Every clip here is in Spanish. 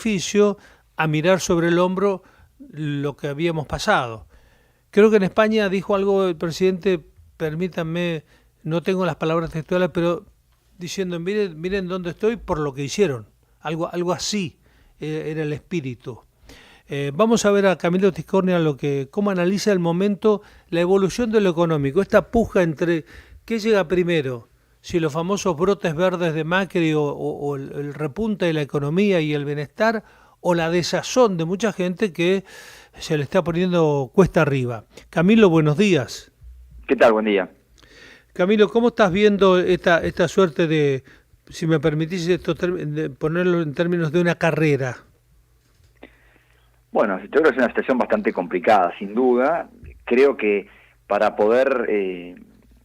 oficio a mirar sobre el hombro lo que habíamos pasado. Creo que en España dijo algo el presidente, permítanme, no tengo las palabras textuales, pero diciendo, miren dónde estoy por lo que hicieron. Algo así era el espíritu. Vamos a ver a Camilo Tiscornia cómo analiza el momento, la evolución de lo económico, esta puja entre qué llega primero, si los famosos brotes verdes de Macri o el repunte de la economía y el bienestar, o la desazón de mucha gente que se le está poniendo cuesta arriba. Camilo, buenos días. ¿Qué tal? Buen día. Camilo, ¿cómo estás viendo esta suerte de, si me permitís de ponerlo en términos de una carrera? Bueno, yo creo que es una situación bastante complicada, sin duda. Creo que para poder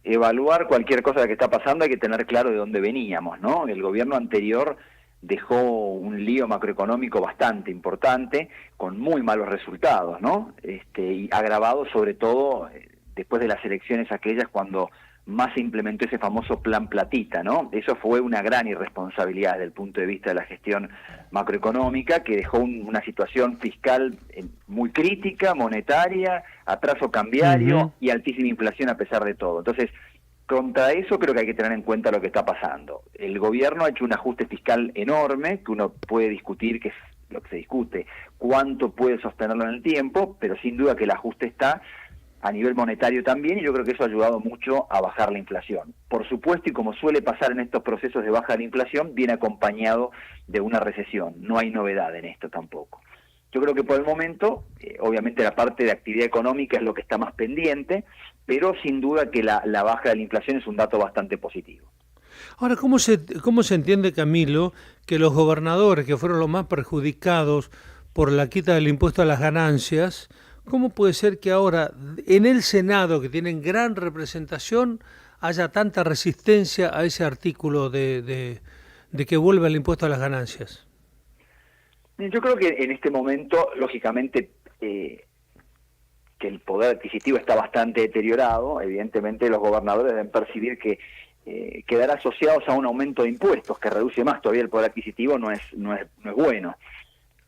evaluar cualquier cosa que está pasando hay que tener claro de dónde veníamos, ¿no? El gobierno anterior dejó un lío macroeconómico bastante importante, con muy malos resultados, ¿no? Y agravado sobre todo después de las elecciones aquellas cuando más se implementó ese famoso plan platita, ¿no? Eso fue una gran irresponsabilidad desde el punto de vista de la gestión macroeconómica, que dejó una situación fiscal muy crítica, monetaria, atraso cambiario y altísima inflación a pesar de todo. Entonces, contra eso creo que hay que tener en cuenta lo que está pasando. El gobierno ha hecho un ajuste fiscal enorme, que uno puede discutir, que es lo que se discute, cuánto puede sostenerlo en el tiempo, pero sin duda que el ajuste está a nivel monetario también, y yo creo que eso ha ayudado mucho a bajar la inflación. Por supuesto, y como suele pasar en estos procesos de baja de la inflación, viene acompañado de una recesión. No hay novedad en esto tampoco. Yo creo que por el momento, obviamente la parte de actividad económica es lo que está más pendiente, pero sin duda que la baja de la inflación es un dato bastante positivo. Ahora, ¿cómo se entiende, Camilo, que los gobernadores, que fueron los más perjudicados por la quita del impuesto a las ganancias, cómo puede ser que ahora en el Senado, que tienen gran representación, haya tanta resistencia a ese artículo de que vuelva el impuesto a las ganancias? Yo creo que en este momento, lógicamente, que el poder adquisitivo está bastante deteriorado. Evidentemente los gobernadores deben percibir que quedar asociados a un aumento de impuestos que reduce más todavía el poder adquisitivo no es bueno.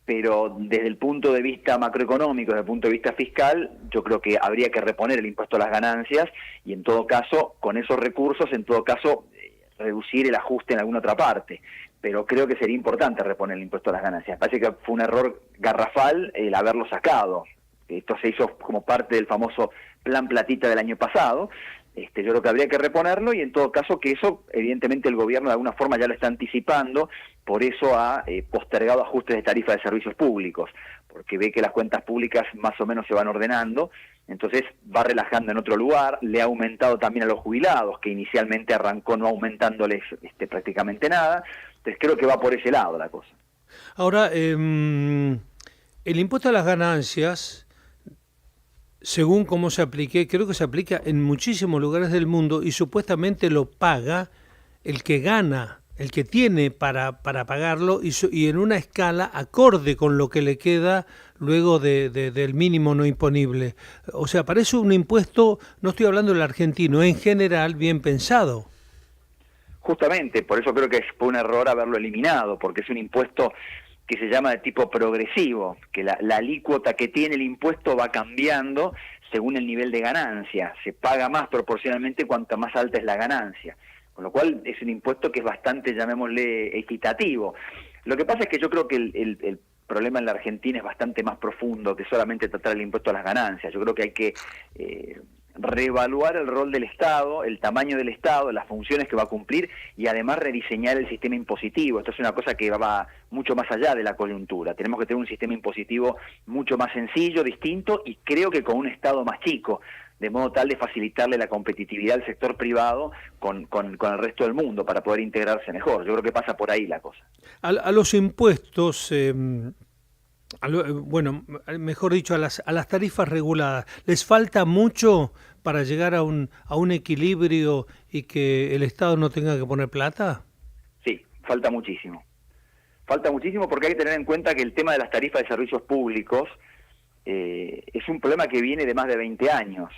Pero desde el punto de vista macroeconómico, desde el punto de vista fiscal, yo creo que habría que reponer el impuesto a las ganancias y en todo caso, con esos recursos, reducir el ajuste en alguna otra parte. Pero creo que sería importante reponer el impuesto a las ganancias. Parece que fue un error garrafal el haberlo sacado. Esto se hizo como parte del famoso plan platita del año pasado. Yo creo que habría que reponerlo y en todo caso que eso, evidentemente el gobierno de alguna forma ya lo está anticipando, por eso ha postergado ajustes de tarifa de servicios públicos, porque ve que las cuentas públicas más o menos se van ordenando, entonces va relajando en otro lugar, le ha aumentado también a los jubilados, que inicialmente arrancó no aumentándoles prácticamente nada, entonces creo que va por ese lado la cosa. Ahora, el impuesto a las ganancias, según cómo se aplique, creo que se aplica en muchísimos lugares del mundo y supuestamente lo paga el que gana, el que tiene para pagarlo y en una escala acorde con lo que le queda luego del mínimo no imponible. O sea, parece un impuesto, no estoy hablando del argentino, en general bien pensado. Justamente, por eso creo que fue un error haberlo eliminado, porque es un impuesto que se llama de tipo progresivo, que la alícuota que tiene el impuesto va cambiando según el nivel de ganancia, se paga más proporcionalmente cuanta más alta es la ganancia, con lo cual es un impuesto que es bastante, llamémosle, equitativo. Lo que pasa es que yo creo que el problema en la Argentina es bastante más profundo que solamente tratar el impuesto a las ganancias. Yo creo que hay que reevaluar el rol del Estado, el tamaño del Estado, las funciones que va a cumplir y además rediseñar el sistema impositivo. Esto es una cosa que va mucho más allá de la coyuntura. Tenemos que tener un sistema impositivo mucho más sencillo, distinto y creo que con un Estado más chico, de modo tal de facilitarle la competitividad al sector privado con el resto del mundo para poder integrarse mejor. Yo creo que pasa por ahí la cosa. A los impuestos, bueno, mejor dicho, a las tarifas reguladas, ¿les falta mucho para llegar a un equilibrio y que el Estado no tenga que poner plata? Sí, falta muchísimo. Falta muchísimo porque hay que tener en cuenta que el tema de las tarifas de servicios públicos es un problema que viene de más de 20 años.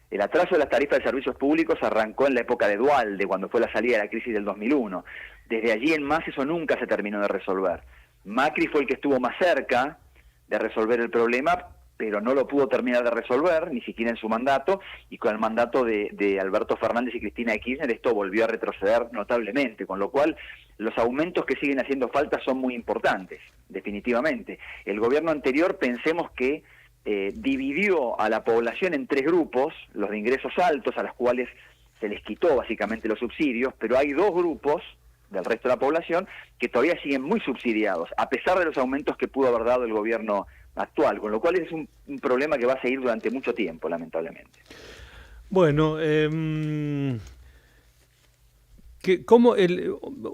El atraso de las tarifas de servicios públicos arrancó en la época de Duhalde, cuando fue la salida de la crisis del 2001. Desde allí en más eso nunca se terminó de resolver. Macri fue el que estuvo más cerca de resolver el problema, pero no lo pudo terminar de resolver, ni siquiera en su mandato, y con el mandato de Alberto Fernández y Cristina de Kirchner esto volvió a retroceder notablemente, con lo cual los aumentos que siguen haciendo falta son muy importantes, definitivamente. El gobierno anterior, pensemos que dividió a la población en 3 grupos, los de ingresos altos, a los cuales se les quitó básicamente los subsidios, pero hay 2 grupos del resto de la población que todavía siguen muy subsidiados, a pesar de los aumentos que pudo haber dado el gobierno actual, con lo cual es un problema que va a seguir durante mucho tiempo, lamentablemente. Bueno, como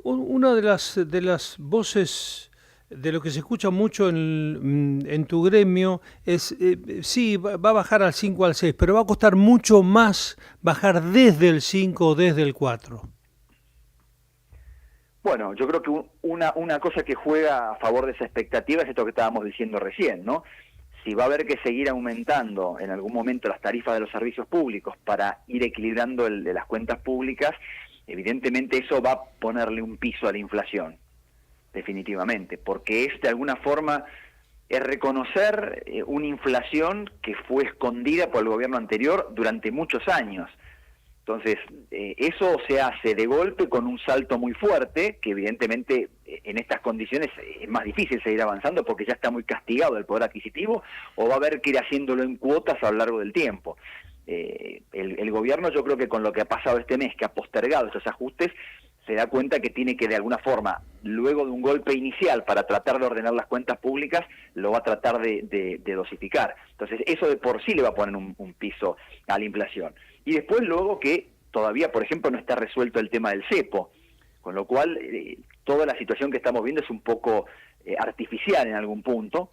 una de las voces de lo que se escucha mucho en tu gremio es, sí, va a bajar al 5 al 6, pero va a costar mucho más bajar desde el 5 o desde el 4. Bueno, yo creo que una cosa que juega a favor de esa expectativa es esto que estábamos diciendo recién, ¿no? Si va a haber que seguir aumentando en algún momento las tarifas de los servicios públicos para ir equilibrando el de las cuentas públicas, evidentemente eso va a ponerle un piso a la inflación, definitivamente, porque es de alguna forma es reconocer una inflación que fue escondida por el gobierno anterior durante muchos años. Entonces, eso se hace de golpe con un salto muy fuerte, que evidentemente en estas condiciones es más difícil seguir avanzando porque ya está muy castigado el poder adquisitivo, o va a haber que ir haciéndolo en cuotas a lo largo del tiempo. El gobierno, yo creo que con lo que ha pasado este mes, que ha postergado estos ajustes, se da cuenta que tiene que de alguna forma, luego de un golpe inicial para tratar de ordenar las cuentas públicas, lo va a tratar de dosificar. Entonces eso de por sí le va a poner un piso a la inflación. Y después luego que todavía, por ejemplo, no está resuelto el tema del cepo, con lo cual toda la situación que estamos viendo es un poco artificial en algún punto.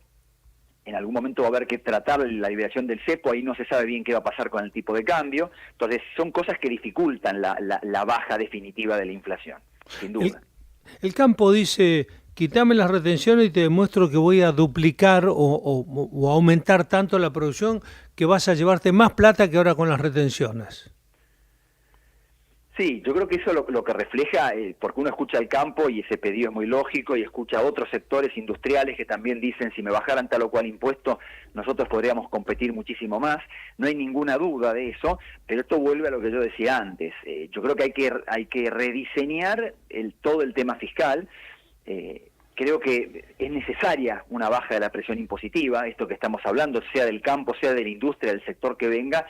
En algún momento va a haber que tratar la liberación del cepo, ahí no se sabe bien qué va a pasar con el tipo de cambio. Entonces son cosas que dificultan la baja definitiva de la inflación, sin duda. El campo dice, quítame las retenciones y te demuestro que voy a duplicar o aumentar tanto la producción que vas a llevarte más plata que ahora con las retenciones. Sí, yo creo que eso lo que refleja, porque uno escucha el campo y ese pedido es muy lógico, y escucha a otros sectores industriales que también dicen si me bajaran tal o cual impuesto, nosotros podríamos competir muchísimo más. No hay ninguna duda de eso, pero esto vuelve a lo que yo decía antes. Yo creo que hay que rediseñar todo el tema fiscal. Creo que es necesaria una baja de la presión impositiva, esto que estamos hablando, sea del campo, sea de la industria, del sector que venga.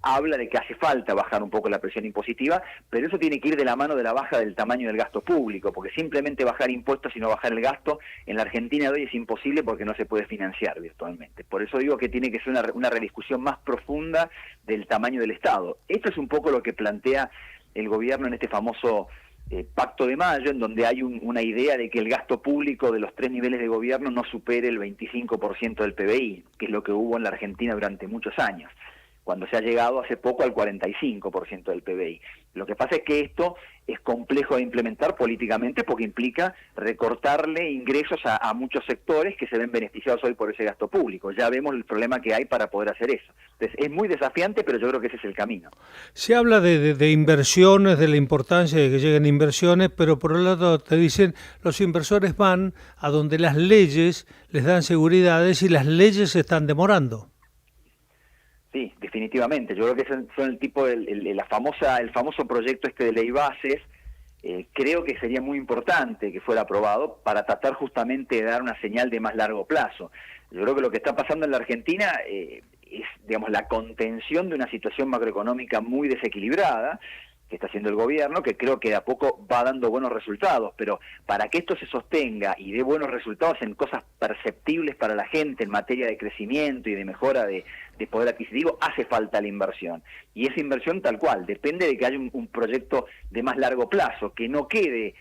Habla de que hace falta bajar un poco la presión impositiva, pero eso tiene que ir de la mano de la baja del tamaño del gasto público, porque simplemente bajar impuestos y no bajar el gasto en la Argentina de hoy es imposible porque no se puede financiar virtualmente. Por eso digo que tiene que ser una rediscusión más profunda del tamaño del Estado. Esto es un poco lo que plantea el gobierno en este famoso Pacto de Mayo, en donde hay una idea de que el gasto público de los 3 niveles de gobierno no supere el 25% del PBI, que es lo que hubo en la Argentina durante muchos años, cuando se ha llegado hace poco al 45% del PBI. Lo que pasa es que esto es complejo de implementar políticamente porque implica recortarle ingresos a muchos sectores que se ven beneficiados hoy por ese gasto público. Ya vemos el problema que hay para poder hacer eso. Entonces es muy desafiante, pero yo creo que ese es el camino. Se habla de inversiones, de la importancia de que lleguen inversiones, pero por otro lado te dicen los inversores van a donde las leyes les dan seguridades y las leyes se están demorando. Sí, definitivamente. Yo creo que son el tipo el famoso proyecto de ley bases. Creo que sería muy importante que fuera aprobado para tratar justamente de dar una señal de más largo plazo. Yo creo que lo que está pasando en la Argentina es, digamos, la contención de una situación macroeconómica muy desequilibrada que está haciendo el gobierno, que creo que de a poco va dando buenos resultados, pero para que esto se sostenga y dé buenos resultados en cosas perceptibles para la gente en materia de crecimiento y de mejora de poder adquisitivo, hace falta la inversión. Y esa inversión tal cual, depende de que haya un proyecto de más largo plazo, que no quede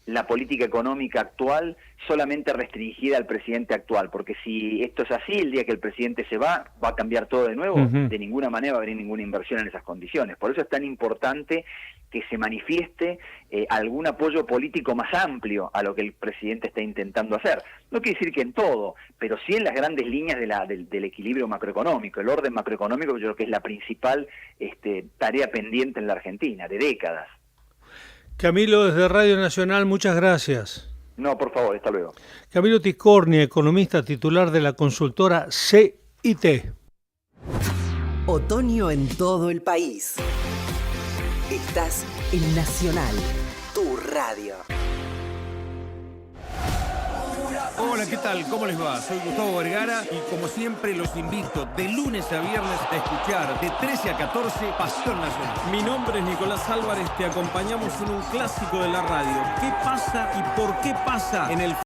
la política económica actual solamente restringida al presidente actual, porque si esto es así, el día que el presidente se va a cambiar todo de nuevo. De ninguna manera va a haber ninguna inversión en esas condiciones. Por eso es tan importante que se manifieste algún apoyo político más amplio a lo que el presidente está intentando hacer. No quiere decir que en todo, pero sí en las grandes líneas del equilibrio macroeconómico, el orden macroeconómico, yo creo que es la principal tarea pendiente en la Argentina, de décadas. Camilo, desde Radio Nacional, muchas gracias. No, por favor, hasta luego. Camilo Tiscornia, economista titular de la consultora CIT. Otoño en todo el país. Estás en Nacional, tu radio. Hola, ¿qué tal? ¿Cómo les va? Soy Gustavo Vergara y como siempre los invito de lunes a viernes a escuchar de 13 a 14 Pasión Nacional. Mi nombre es Nicolás Álvarez, te acompañamos en un clásico de la radio. ¿Qué pasa y por qué pasa en el